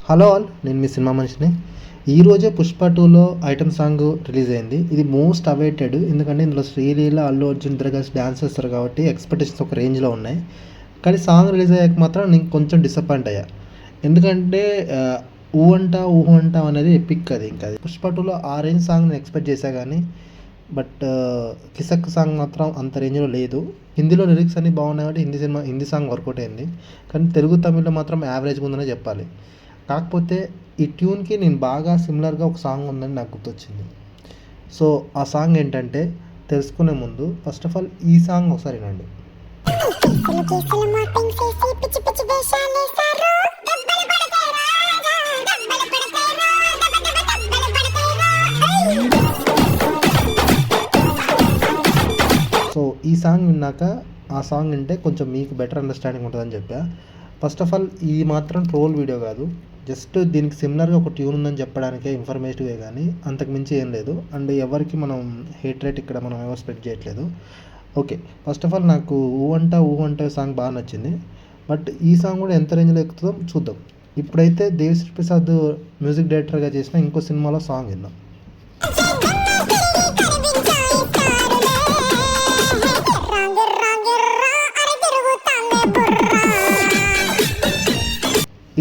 Hello all, నేను మీ cinema మనిషిని. ఈరోజే పుష్ప 2లో ఐటమ్ సాంగ్ రిలీజ్ అయింది. ఇది మోస్ట్ అవైటెడ్, ఎందుకంటే ఇందులో శ్రీలీల, అల్లు అర్జున్ ఇద్దరు కలిసి డ్యాన్స్ చేస్తారు కాబట్టి ఎక్స్పెక్టేషన్స్ ఒక రేంజ్లో ఉన్నాయి. కానీ సాంగ్ రిలీజ్ అయ్యాక మాత్రం నేను కొంచెం డిసప్పాయింట్ అయ్యా. ఎందుకంటే ఊహు అంటా అనేది ఎపిక్. అది ఇంకా అది పుష్ప 2లో ఆ రేంజ్ సాంగ్ నేను ఎక్స్పెక్ట్ చేశా కానీ బట్ కిసక్ సాంగ్ మాత్రం అంత రేంజ్లో లేదు. హిందీలో లిరిక్స్ అన్నీ బాగున్నాయి కాబట్టి హిందీ సాంగ్ వర్కౌట్ అయింది. కానీ తెలుగు తమిళ్లో మాత్రం యావరేజ్గా ఉందనే చెప్పాలి. కాకపోతే ఈ ట్యూన్కి నేను బాగా సిమిలర్గా ఒక సాంగ్ ఉందని నాకు గుర్తొచ్చింది. సో ఆ సాంగ్ ఏంటంటే తెలుసుకునే ముందు ఫస్ట్ ఆఫ్ ఆల్ ఈ సాంగ్ ఒకసారి వినండి. సో ఈ సాంగ్ విన్నాక ఆ సాంగ్ వింటే కొంచెం మీకు బెటర్ అండర్స్టాండింగ్ ఉంటుందని చెప్పా. ఫస్ట్ ఆఫ్ ఆల్ ఇది మాత్రం ట్రోల్ వీడియో కాదు, జస్ట్ దీనికి సిమిలర్గా ఒక ట్యూన్ ఉందని చెప్పడానికే ఇన్ఫర్మేటివే కానీ అంతకుమించి ఏం లేదు. అండ్ ఎవరికి మనం హేట్ రేట్ ఇక్కడ మనం ఎవరు స్ప్రెడ్ చేయట్లేదు. ఓకే, ఫస్ట్ ఆఫ్ ఆల్ నాకు ఊ అంట సాంగ్ బాగా నచ్చింది. బట్ ఈ సాంగ్ కూడా ఎంత రేంజ్లో ఎక్కుతుందో చూద్దాం. ఇప్పుడైతే దేవిశ్రీ ప్రసాద్ మ్యూజిక్ డైరెక్టర్గా చేసిన ఇంకో సినిమాలో సాంగ్ విన్నాం.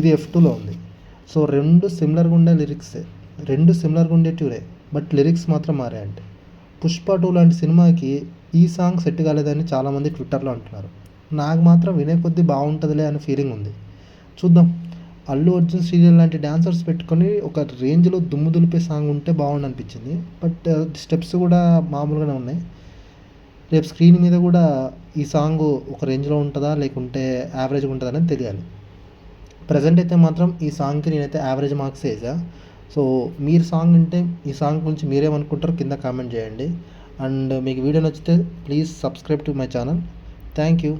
ఇది F2లో ఉంది. సో రెండు సిమిలర్గా ఉండే ట్యూనే, బట్ లిరిక్స్ మాత్రం మారాయంటే. పుష్ప 2 లాంటి సినిమాకి ఈ సాంగ్ సెట్ కాలేదని చాలామంది ట్విట్టర్లో అంటున్నారు. నాకు మాత్రం వినే కొద్దీ బాగుంటుందిలే అనే ఫీలింగ్ ఉంది. చూద్దాం. అల్లు అర్జున్, శ్రీలీల లాంటి డాన్సర్స్ పెట్టుకొని ఒక రేంజ్లో దుమ్ము దులిపే సాంగ్ ఉంటే బాగుండు అనిపించింది. బట్ స్టెప్స్ కూడా మామూలుగానే ఉన్నాయి. రేపు స్క్రీన్ మీద కూడా ఈ సాంగ్ ఒక రేంజ్లో ఉంటుందా లేకుంటే యావరేజ్గా ఉంటుందా అనేది తెలియాలి. ప్రజెంట్ అయితే మాత్రం ఈ సాంగ్కి నేనైతే యావరేజ్ మార్క్స్ వేసా. సో మీరు సాంగ్ వింటే ఈ సాంగ్ గురించి మీరేమనుకుంటారో కింద కామెంట్ చేయండి. అండ్ మీకు వీడియో నచ్చితే please subscribe to my channel. Thank you.